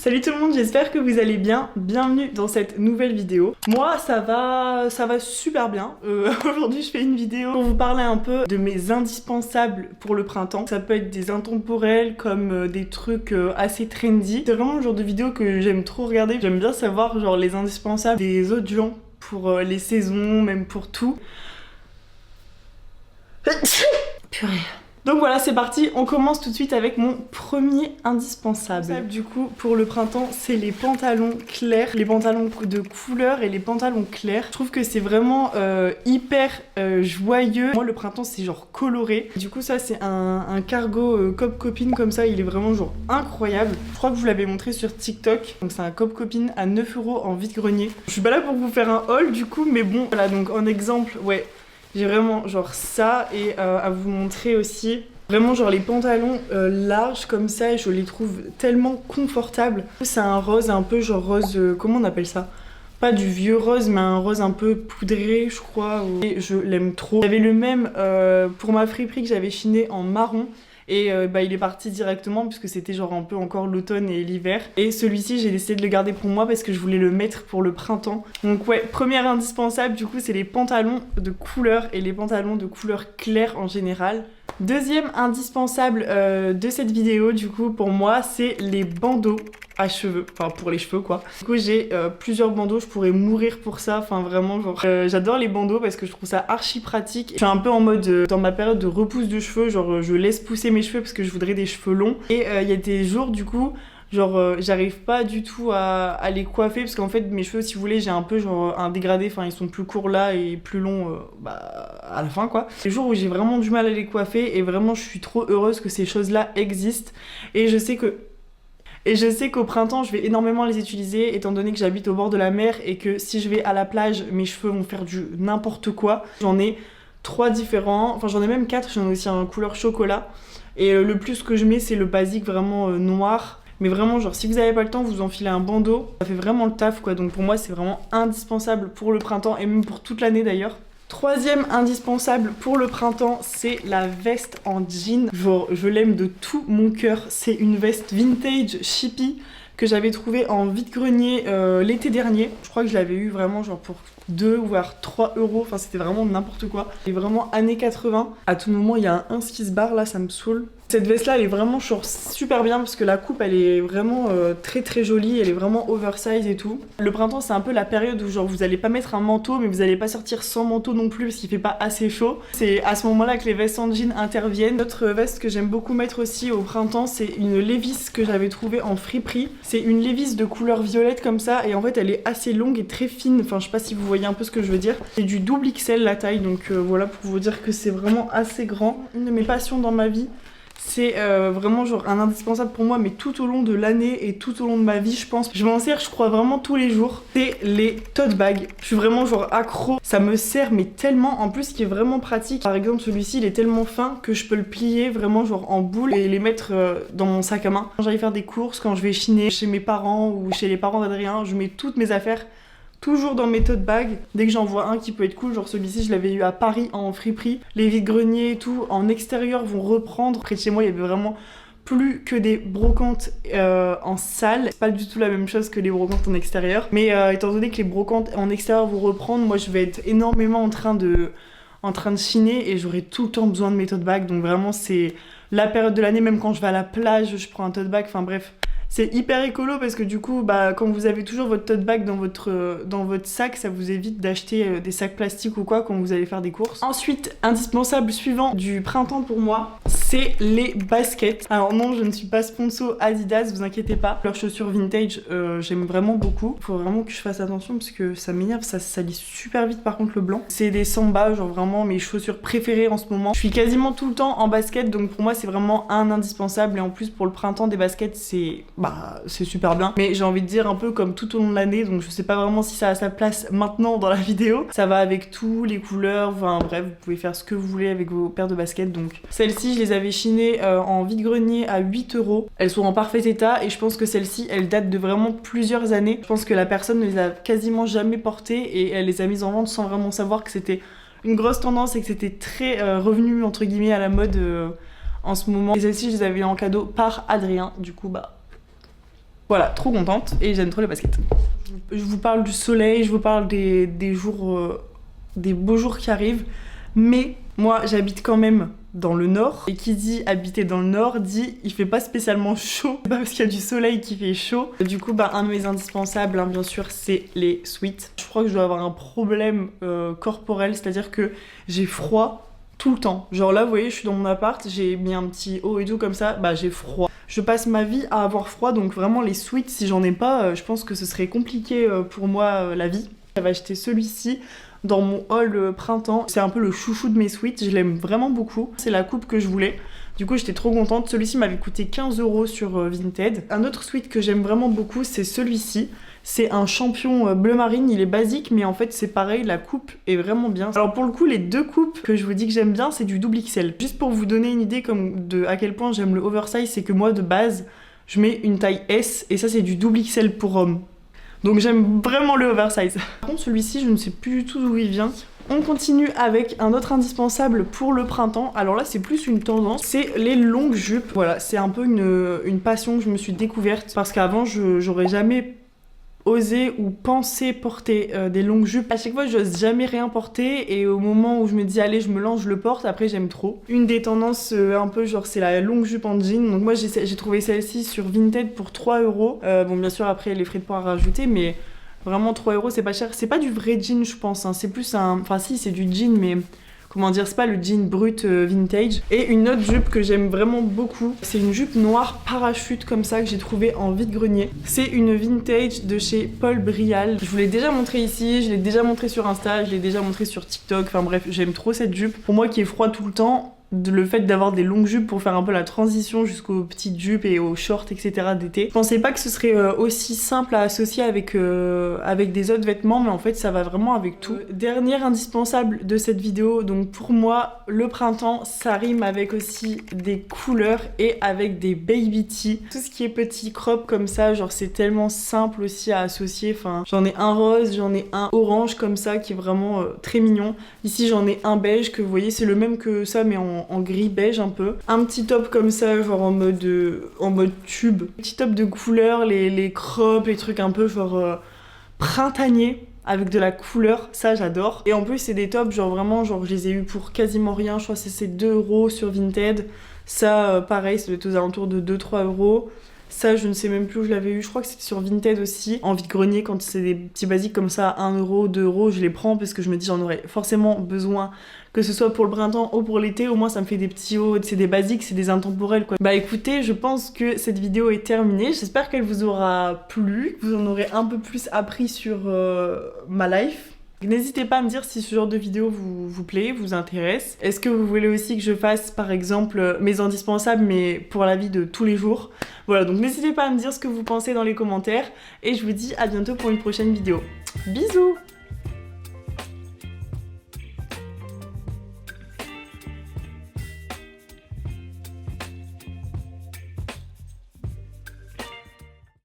Salut tout le monde, j'espère que vous allez bien. Bienvenue dans cette nouvelle vidéo. Moi ça va super bien. Aujourd'hui je fais une vidéo pour vous parler un peu de mes indispensables pour le printemps. Ça peut être des intemporels comme des trucs assez trendy. C'est vraiment le genre de vidéo que j'aime trop regarder. J'aime bien savoir genre les indispensables des autres gens pour les saisons, même pour tout. Purée. Donc voilà, c'est parti, on commence tout de suite avec mon premier indispensable. Du coup, pour le printemps, c'est les pantalons clairs, les pantalons de couleur et les pantalons clairs. Je trouve que c'est vraiment hyper joyeux. Moi, le printemps, c'est genre coloré. Du coup, ça, c'est un cargo Cop Copine comme ça, il est vraiment genre incroyable. Je crois que je vous l'avais montré sur TikTok. Donc c'est un Cop Copine à 9 € en vide-grenier. Je suis pas là pour vous faire un haul du coup, mais bon, voilà, donc en exemple, ouais. J'ai vraiment genre ça et à vous montrer aussi vraiment genre les pantalons larges comme ça et je les trouve tellement confortables. C'est un rose un peu genre rose, comment on appelle ça? Pas du vieux rose mais un rose un peu poudré je crois. Et je l'aime trop. J'avais le même pour ma friperie que j'avais chiné en marron. Et il est parti directement puisque c'était genre un peu encore l'automne et l'hiver. Et celui-ci j'ai décidé de le garder pour moi parce que je voulais le mettre pour le printemps. Donc ouais, premier indispensable du coup c'est les pantalons de couleur et les pantalons de couleur claire en général. Deuxième indispensable de cette vidéo du coup pour moi c'est les bandeaux à cheveux, enfin pour les cheveux quoi. Du coup j'ai plusieurs bandeaux, je pourrais mourir pour ça, enfin vraiment genre j'adore les bandeaux parce que je trouve ça archi pratique. Je suis un peu en mode dans ma période de repousse de cheveux, genre je laisse pousser mes cheveux parce que je voudrais des cheveux longs. Et il y a des jours du coup genre j'arrive pas du tout à les coiffer parce qu'en fait mes cheveux si vous voulez j'ai un peu genre un dégradé, enfin ils sont plus courts là et plus longs à la fin quoi. Les jours où j'ai vraiment du mal à les coiffer et vraiment je suis trop heureuse que ces choses là existent et je sais qu'au printemps, je vais énormément les utiliser étant donné que j'habite au bord de la mer et que si je vais à la plage, mes cheveux vont faire du n'importe quoi. J'en ai 3 différents, enfin j'en ai même 4, j'en ai aussi un couleur chocolat. Et le plus que je mets, c'est le basique vraiment noir. Mais vraiment, genre si vous n'avez pas le temps, vous enfilez un bandeau. Ça fait vraiment le taf quoi, donc pour moi c'est vraiment indispensable pour le printemps et même pour toute l'année d'ailleurs. Troisième indispensable pour le printemps, c'est la veste en jean. Genre, je l'aime de tout mon cœur. C'est une veste vintage chippy que j'avais trouvée en vide-grenier l'été dernier. Je crois que je l'avais eu vraiment genre pour 2 voire 3 €. Enfin, c'était vraiment n'importe quoi. Elle est vraiment années 80. À tout moment, il y a un 1 qui se barre là, ça me saoule. Cette veste là elle est vraiment genre super bien parce que la coupe elle est vraiment très très jolie, elle est vraiment oversize et tout. Le printemps c'est un peu la période où genre vous allez pas mettre un manteau mais vous allez pas sortir sans manteau non plus parce qu'il fait pas assez chaud. C'est à ce moment là que les vestes en jean interviennent. Autre veste que j'aime beaucoup mettre aussi au printemps c'est une Levi's que j'avais trouvée en friperie. C'est une Levi's de couleur violette comme ça et en fait elle est assez longue et très fine, enfin je sais pas si vous voyez un peu ce que je veux dire. C'est du double XL la taille donc voilà pour vous dire que c'est vraiment assez grand. Une de mes passions dans ma vie. C'est vraiment genre un indispensable pour moi mais tout au long de l'année et tout au long de ma vie je pense. Je m'en sers je crois vraiment tous les jours. C'est les tote bags. Je suis vraiment genre accro. Ça me sert mais tellement. En plus ce qui est vraiment pratique. Par exemple celui-ci il est tellement fin que je peux le plier vraiment genre en boule et les mettre dans mon sac à main. Quand j'arrive faire des courses, quand je vais chiner chez mes parents ou chez les parents d'Adrien, je mets toutes mes affaires toujours dans mes tote bags. Dès que j'en vois un qui peut être cool, genre celui-ci je l'avais eu à Paris en friperie. Les vide-greniers et tout en extérieur vont reprendre. Près de chez moi il y avait vraiment plus que des brocantes en salle. C'est pas du tout la même chose que les brocantes en extérieur. Mais étant donné que les brocantes en extérieur vont reprendre, moi je vais être énormément en train de chiner et j'aurai tout le temps besoin de mes tote bags. Donc vraiment c'est la période de l'année, même quand je vais à la plage, je prends un tote bag, enfin bref. C'est hyper écolo parce que du coup, quand vous avez toujours votre tote bag dans votre sac, ça vous évite d'acheter des sacs plastiques ou quoi quand vous allez faire des courses. Ensuite, indispensable suivant du printemps pour moi, c'est les baskets. Alors non, je ne suis pas sponsor Adidas, vous inquiétez pas. Leurs chaussures vintage, j'aime vraiment beaucoup. Faut vraiment que je fasse attention parce que ça m'énerve, ça salit super vite par contre le blanc. C'est des Samba, genre vraiment mes chaussures préférées en ce moment. Je suis quasiment tout le temps en basket, donc pour moi c'est vraiment un indispensable. Et en plus pour le printemps des baskets, c'est super bien. Mais j'ai envie de dire un peu comme tout au long de l'année, donc je sais pas vraiment si ça a sa place maintenant dans la vidéo. Ça va avec tout, les couleurs, enfin bref, vous pouvez faire ce que vous voulez avec vos paires de baskets. Donc celles-ci, je les avais chinées en vide-grenier à 8 €. Elles sont en parfait état et je pense que celles-ci, elles datent de vraiment plusieurs années. Je pense que la personne ne les a quasiment jamais portées et elle les a mises en vente sans vraiment savoir que c'était une grosse tendance et que c'était très revenu entre guillemets à la mode en ce moment. Et celles-ci, je les avais eu en cadeau par Adrien, du coup Voilà, trop contente et j'aime trop les baskets. Je vous parle du soleil, je vous parle des jours, des beaux jours qui arrivent, mais moi j'habite quand même dans le nord, et qui dit habiter dans le nord dit il fait pas spécialement chaud, c'est pas parce qu'il y a du soleil qui fait chaud. Du coup un de mes indispensables hein, bien sûr c'est les sweats. Je crois que je dois avoir un problème corporel, c'est-à-dire que j'ai froid tout le temps. Genre là vous voyez je suis dans mon appart, j'ai mis un petit haut et tout comme ça, bah j'ai froid. Je passe ma vie à avoir froid, donc vraiment les sweats si j'en ai pas, je pense que ce serait compliqué pour moi la vie. J'avais acheté celui-ci dans mon haul printemps. C'est un peu le chouchou de mes sweats, je l'aime vraiment beaucoup. C'est la coupe que je voulais. Du coup j'étais trop contente. Celui-ci m'avait coûté 15 € sur Vinted. Un autre sweat que j'aime vraiment beaucoup c'est celui-ci. C'est un champion bleu marine, il est basique mais en fait c'est pareil, la coupe est vraiment bien. Alors pour le coup les deux coupes que je vous dis que j'aime bien c'est du double XL. Juste pour vous donner une idée comme de à quel point j'aime le oversize, c'est que moi de base je mets une taille S et ça c'est du double XL pour homme. Donc j'aime vraiment le oversize. Par contre celui-ci je ne sais plus du tout d'où il vient. On continue avec un autre indispensable pour le printemps. Alors là c'est plus une tendance, c'est les longues jupes. Voilà, c'est un peu une passion que je me suis découverte parce qu'avant j'aurais jamais osé ou pensé porter des longues jupes. À chaque fois j'ose jamais rien porter et au moment où je me dis allez je me lance je le porte, après j'aime trop. Une des tendances un peu genre c'est la longue jupe en jean, donc moi j'ai trouvé celle-ci sur Vinted pour 3 €. Bon bien sûr après les frais de port à rajouter mais vraiment 3 € c'est pas cher. C'est pas du vrai jean je pense hein. C'est plus un... Enfin si c'est du jean mais... Comment dire, c'est pas le jean brut vintage. Et une autre jupe que j'aime vraiment beaucoup, c'est une jupe noire parachute comme ça que j'ai trouvée en vide-grenier. C'est une vintage de chez Paul Brial. Je vous l'ai déjà montré ici, je l'ai déjà montré sur Insta, je l'ai déjà montré sur TikTok. Enfin bref, j'aime trop cette jupe. Pour moi qui est froid tout le temps, le fait d'avoir des longues jupes pour faire un peu la transition jusqu'aux petites jupes et aux shorts etc d'été. Je pensais pas que ce serait aussi simple à associer avec des autres vêtements mais en fait ça va vraiment avec tout. Dernier indispensable de cette vidéo, donc pour moi le printemps ça rime avec aussi des couleurs et avec des baby tee. Tout ce qui est petit crop comme ça, genre c'est tellement simple aussi à associer. Enfin j'en ai un rose, j'en ai un orange comme ça qui est vraiment très mignon. Ici j'en ai un beige que vous voyez c'est le même que ça mais en gris beige un peu. Un petit top comme ça genre en mode tube. Petit top de couleur, les crops, les trucs un peu genre printanier avec de la couleur, ça j'adore. Et en plus c'est des tops genre vraiment genre je les ai eu pour quasiment rien, je crois que c'est 2 € sur Vinted. Ça pareil ça doit être aux alentours de 2-3 €. Ça je ne sais même plus où je l'avais eu, je crois que c'était sur Vinted aussi. En vide-grenier quand c'est des petits basiques comme ça, 1 €, 2 €, je les prends parce que je me dis j'en aurais forcément besoin. Que ce soit pour le printemps ou pour l'été, au moins ça me fait des petits hauts, c'est des basiques, c'est des intemporels quoi. Bah écoutez, je pense que cette vidéo est terminée, j'espère qu'elle vous aura plu, que vous en aurez un peu plus appris sur ma life. N'hésitez pas à me dire si ce genre de vidéo vous plaît, vous intéresse. Est-ce que vous voulez aussi que je fasse par exemple mes indispensables mais pour la vie de tous les jours? Voilà, donc n'hésitez pas à me dire ce que vous pensez dans les commentaires et je vous dis à bientôt pour une prochaine vidéo. Bisous!